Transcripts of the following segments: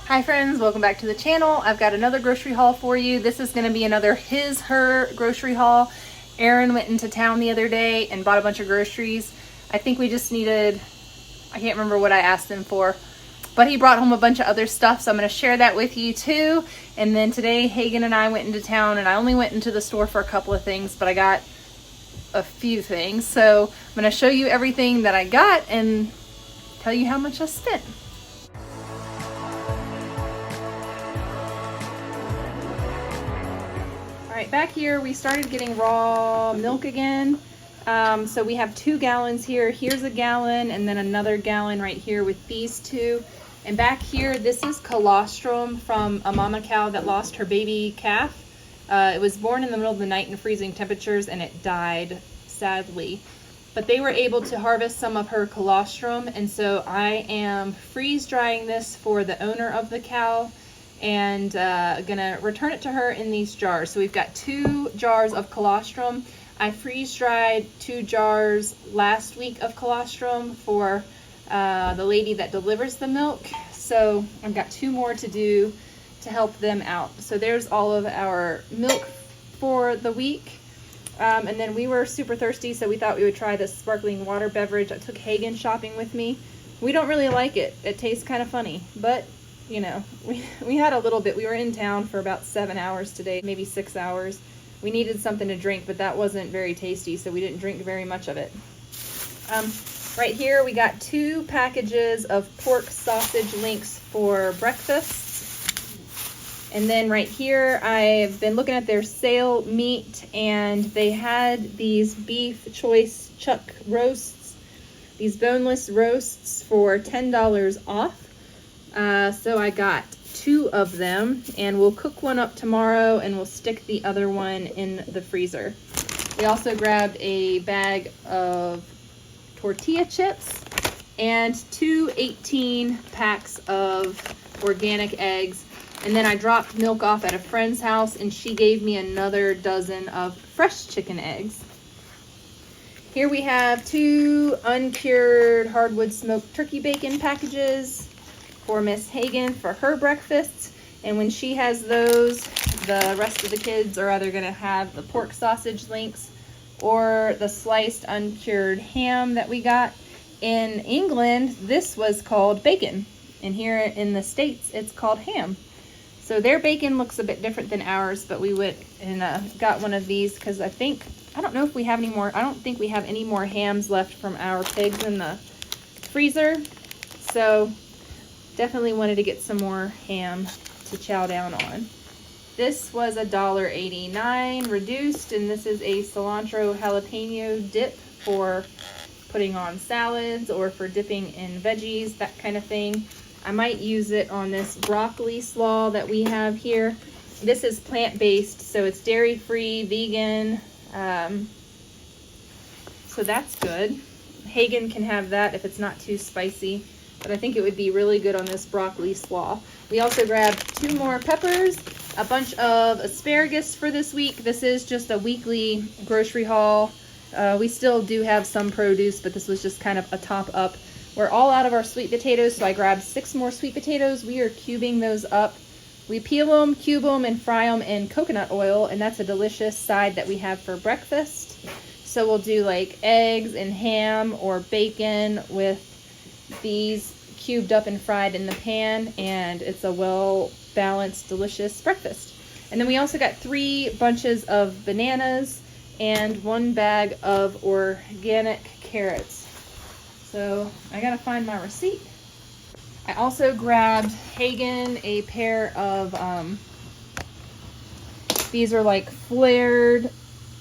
Hi friends, welcome back to the channel. I've got another grocery haul for you. This is going to be another her grocery haul. Aaron went into town the other day and bought a bunch of groceries. I think we just needed, I can't remember what I asked him for, but he brought home a bunch of other stuff, so I'm going to share that with you too. And then today Hagen and I went into town, and I only went into the store for a couple of things, but I got a few things. So I'm going to show you everything that I got and tell you how much I spent. Alright, back here we started getting raw milk again. So we have 2 gallons here. Here's a gallon and then another gallon right here with these 2. And back here, this is colostrum from a mama cow that lost her baby calf. It was born in the middle of the night in freezing temperatures and it died, sadly. But they were able to harvest some of her colostrum, and so I am freeze drying this for the owner of the cow and gonna return it to her in these jars. So we've got 2 jars of colostrum. I freeze dried 2 jars last week of colostrum for the lady that delivers the milk. So I've got 2 more to do to help them out. So there's all of our milk for the week. And then we were super thirsty, so we thought we would try this sparkling water beverage. I took Hagen shopping with me. We don't really like it. It tastes kind of funny, but you know, we had a little bit. We were in town for about 7 hours today, maybe 6 hours. We needed something to drink, but that wasn't very tasty, so we didn't drink very much of it. Right here, we got 2 packages of pork sausage links for breakfast. And then right here, I've been looking at their sale meat, and they had these beef choice chuck roasts, these boneless roasts for $10 off. So I got 2 of them, and we'll cook one up tomorrow and we'll stick the other one in the freezer. We also grabbed a bag of tortilla chips and 2 18 packs of organic eggs. And then I dropped milk off at a friend's house, and she gave me another dozen of fresh chicken eggs. Here we have 2 uncured hardwood smoked turkey bacon packages for Miss Hagen for her breakfast. And when she has those, the rest of the kids are either going to have the pork sausage links or the sliced uncured ham that we got. In England, this was called bacon, and here in the States, it's called ham. So their bacon looks a bit different than ours, but we went and got one of these because I don't know if we have any more. I don't think we have any more hams left from our pigs in the freezer. So definitely wanted to get some more ham to chow down on. This was $1.89 reduced, and this is a cilantro jalapeno dip for putting on salads or for dipping in veggies, that kind of thing. I might use it on this broccoli slaw that we have here. This is plant-based, so it's dairy-free, vegan, so that's good. Hagen can have that if it's not too spicy, but I think it would be really good on this broccoli slaw. We also grabbed 2 more peppers, a bunch of asparagus for this week. This is just a weekly grocery haul. We still do have some produce, but this was just kind of a top up. We're all out of our sweet potatoes, so I grabbed 6 more sweet potatoes. We are cubing those up. We peel them, cube them, and fry them in coconut oil, and that's a delicious side that we have for breakfast. So we'll do like eggs and ham or bacon with these cubed up and fried in the pan, and it's a well-balanced, delicious breakfast. And then we also got 3 bunches of bananas and 1 bag of organic carrots. So I gotta find my receipt. I also grabbed Hagen a pair of, these are like flared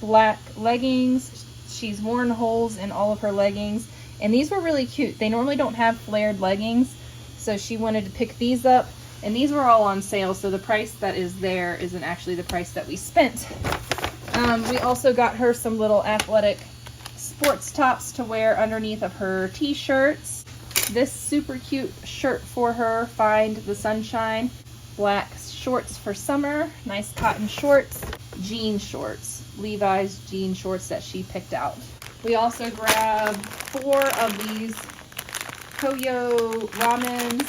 black leggings. She's worn holes in all of her leggings, and these were really cute. They normally don't have flared leggings, so she wanted to pick these up, and these were all on sale, so the price that is there isn't actually the price that we spent. We also got her some little athletic sports tops to wear underneath of her t-shirts. This super cute shirt for her, Find the Sunshine. Black shorts for summer, nice cotton shorts. Jean shorts, Levi's jean shorts that she picked out. We also grabbed 4 of these Koyo ramens.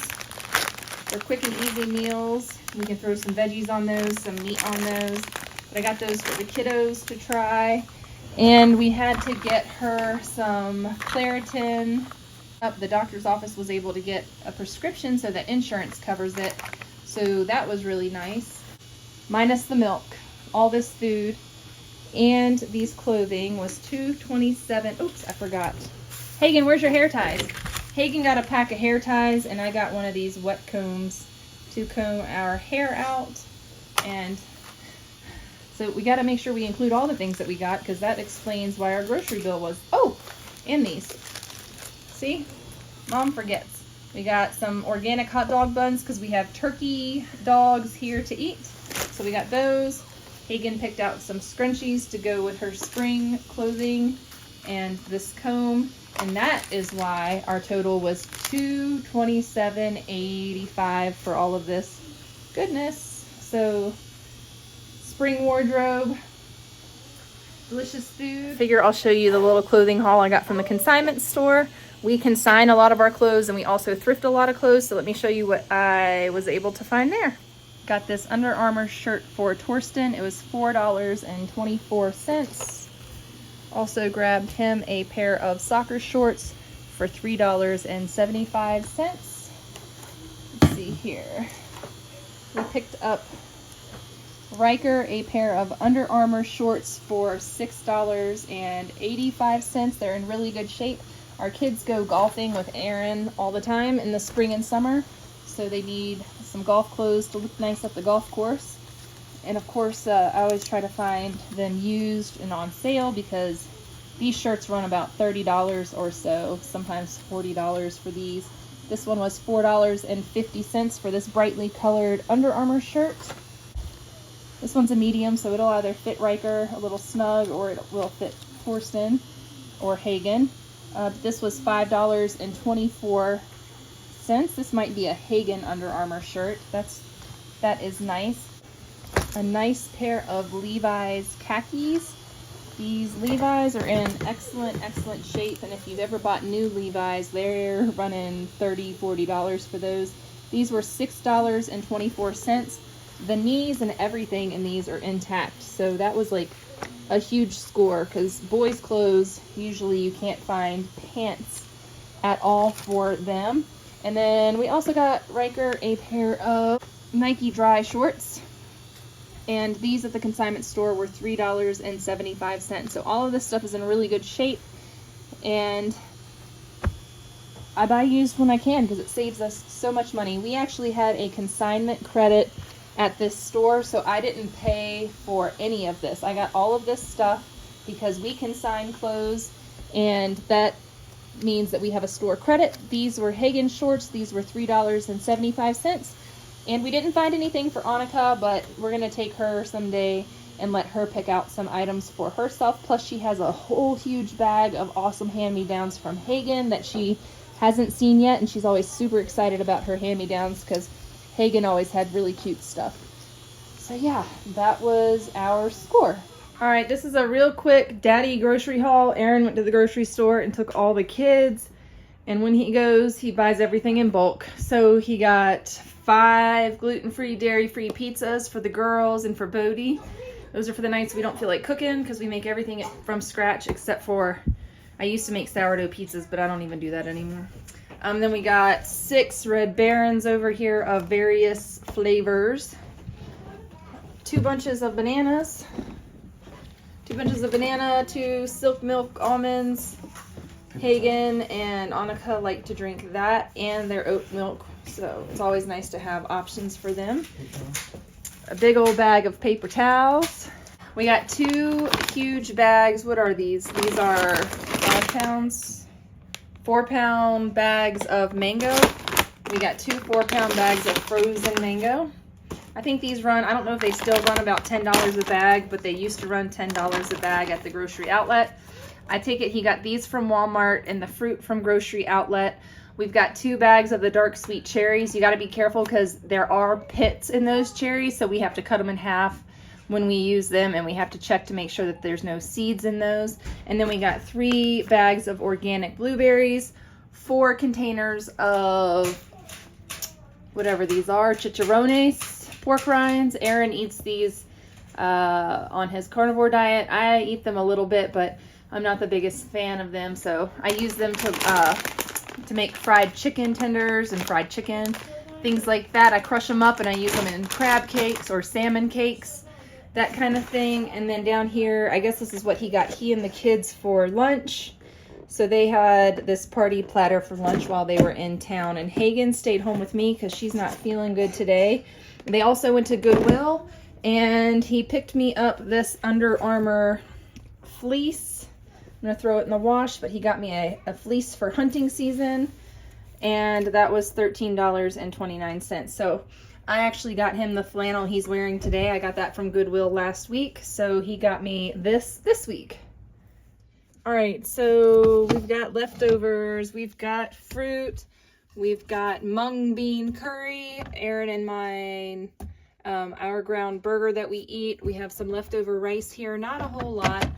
They're quick and easy meals. We can throw some veggies on those, some meat on those. But I got those for the kiddos to try. And we had to get her some Claritin. The doctor's office was able to get a prescription so that insurance covers it. So that was really nice. Minus the milk, all this food, and these clothing was $227. Oops, I forgot. Hagen, where's your hair ties? Hagen got a pack of hair ties, and I got one of these wet combs to comb our hair out. And so we got to make sure we include all the things that we got, because that explains why our grocery bill was, oh, and these. See? Mom forgets. We got some organic hot dog buns because we have turkey dogs here to eat. So we got those. Hagen picked out some scrunchies to go with her spring clothing and this comb. And that is why our total was $227.85 for all of this goodness. So spring wardrobe, delicious food. Figure I'll show you the little clothing haul I got from the consignment store. We consign a lot of our clothes and we also thrift a lot of clothes. So let me show you what I was able to find there. Got this Under Armour shirt for Torsten. It was $4.24. Also grabbed him a pair of soccer shorts for $3.75. Let's see here. We picked up Riker a pair of Under Armour shorts for $6.85. They're in really good shape. Our kids go golfing with Aaron all the time in the spring and summer, so they need some golf clothes to look nice at the golf course. And of course, I always try to find them used and on sale because these shirts run about $30 or so, sometimes $40 for these. This one was $4.50 for this brightly colored Under Armour shirt. This one's a medium, so it'll either fit Riker a little snug or it will fit Torsten or Hagen. This was $5.24. This might be a Hagen Under Armour shirt. That is nice. A nice pair of Levi's khakis. These Levi's are in excellent shape, and if you've ever bought new Levi's, they're running $30, $40 for those. These were $6.24. The knees and everything in these are intact, so that was like a huge score, because boys' clothes, usually you can't find pants at all for them. And then we also got Riker a pair of Nike dry shorts, and these at the consignment store were $3.75. So all of this stuff is in really good shape, and I buy used when I can because it saves us so much money. We actually had a consignment credit at this store, so I didn't pay for any of this. I got all of this stuff because we consign clothes, and that means that we have a store credit. These were Hagen shorts. These were $3.75. And we didn't find anything for Annika, but we're going to take her someday and let her pick out some items for herself. Plus, she has a whole huge bag of awesome hand-me-downs from Hagen that she hasn't seen yet, and she's always super excited about her hand-me-downs because Hagen always had really cute stuff. So yeah, that was our score. All right, this is a real quick daddy grocery haul. Aaron went to the grocery store and took all the kids, and when he goes, he buys everything in bulk. So he got 5 gluten-free, dairy-free pizzas for the girls and for Bodie. Those are for the nights we don't feel like cooking because we make everything from scratch except for, I used to make sourdough pizzas, but I don't even do that anymore. Then we got 6 Red Barons over here of various flavors. 2 bunches of bananas. 2 bunches of banana, 2 silk milk almonds. Hagen and Annika like to drink that and their oat milk, so it's always nice to have options for them. A big old bag of paper towels. We got 2 huge bags. What are these? These are 5 pounds. 4-pound bags of mango. We got 2 4-pound bags of frozen mango. I think these run, I don't know if they still run about $10 a bag, but they used to run $10 a bag at the grocery outlet. I take it he got these from Walmart and the fruit from Grocery Outlet. We've got 2 bags of the dark sweet cherries. You got to be careful because there are pits in those cherries, so we have to cut them in half when we use them, and we have to check to make sure that there's no seeds in those. And then we got 3 bags of organic blueberries, 4 containers of whatever these are, chicharrones, pork rinds. Aaron eats these on his carnivore diet. I eat them a little bit, but I'm not the biggest fan of them, so I use them to make fried chicken tenders and fried chicken, things like that. I crush them up and I use them in crab cakes or salmon cakes, that kind of thing. And then down here, I guess this is what he and the kids for lunch. So they had this party platter for lunch while they were in town, and Hagen stayed home with me because she's not feeling good today. They also went to Goodwill, and he picked me up this Under Armour fleece. I'm gonna throw it in the wash, but he got me a fleece for hunting season, and that was $13.29. So I actually got him the flannel he's wearing today. I got that from Goodwill last week, so he got me this week. All right, so we've got leftovers, we've got fruit, we've got mung bean curry, Aaron and mine, our ground burger that we eat. We have some leftover rice here, not a whole lot.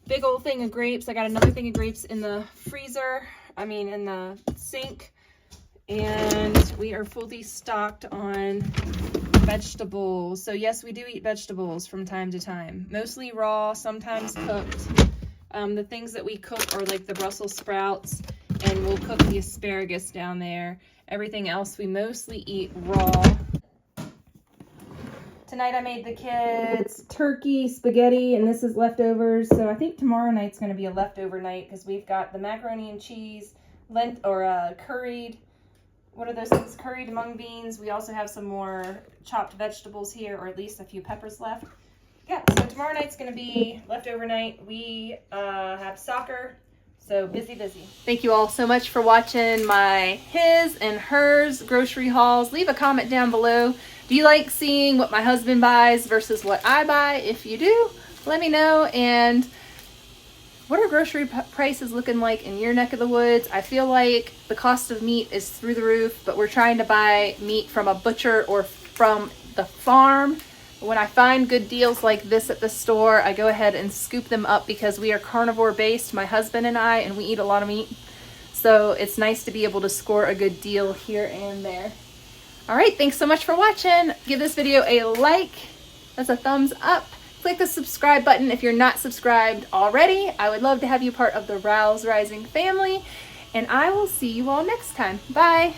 Big old thing of grapes. I got another thing of grapes in the freezer, in the sink. And we are fully stocked on vegetables. So yes, we do eat vegetables from time to time. Mostly raw, sometimes cooked. The things that we cook are like the Brussels sprouts, and we'll cook the asparagus down there. Everything else we mostly eat raw. Tonight I made the kids turkey, spaghetti, and this is leftovers. So I think tomorrow night's going to be a leftover night because we've got the macaroni and cheese, curried, what are those things? Curried mung beans. We also have some more chopped vegetables here, or at least a few peppers left. Yeah, so tomorrow night's going to be leftover night. We have soccer, so busy. Thank you all so much for watching my his and hers grocery hauls. Leave a comment down below. Do you like seeing what my husband buys versus what I buy? If you do, let me know. And what are grocery prices looking like in your neck of the woods? I feel like the cost of meat is through the roof, but we're trying to buy meat from a butcher or from the farm. When I find good deals like this at the store, I go ahead and scoop them up because we are carnivore based, my husband and I, and we eat a lot of meat. So it's nice to be able to score a good deal here and there. All right, thanks so much for watching. Give this video a like. That's a thumbs up. Click the subscribe button if you're not subscribed already. I would love to have you part of the Rouse Rising family. And I will see you all next time. Bye.